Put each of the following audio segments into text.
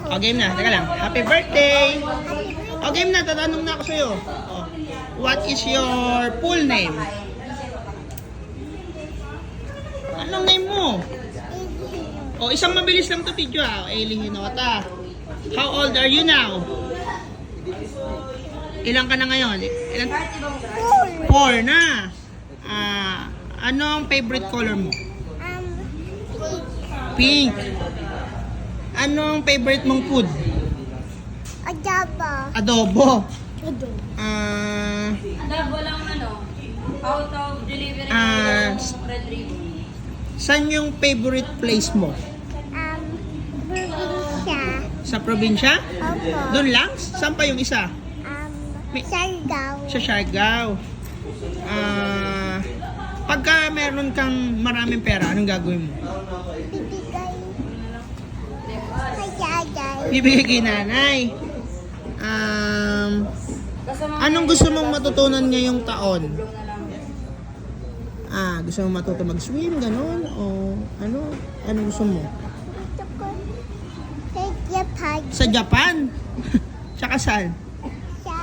O, game na. Teka lang. Happy birthday! O, game na. Tatanong na ako sa'yo. O, what is your full name? Anong name mo? O, isang mabilis lang to video ah. Aileen Hinota. How old are you now? Ilan ka na ngayon? Ilan? 4 na. Anong favorite color mo? Pink. Anong favorite mong food? Adobo. Adobo. Adobo lang out of delivery Red Ribbon. Saan yung favorite place mo? Probinsya. Sa probinsya? Opo. Doon lang? Saan pa yung isa? Siargao. Sa Siargao. Pagka meron kang maraming pera, anong gagawin mo? Bibigay. Kay Yaday. Bibigay kay nanay. Anong gusto mong matutunan ngayong taon? Gusto mong matuto mag-swim, ganun? O ano? Ano gusto mo? Gusto ko sa Japan. Sa Japan? Tsaka saan? Sa...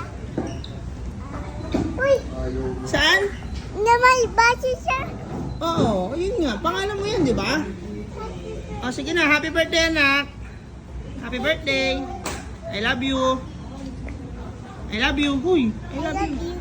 Uy! Saan? Namal base siya. Oo, yun nga. Pangalan mo yan, di ba? O, sige na. Happy birthday, anak. Happy birthday. I love you. I love you. Huy, I love you.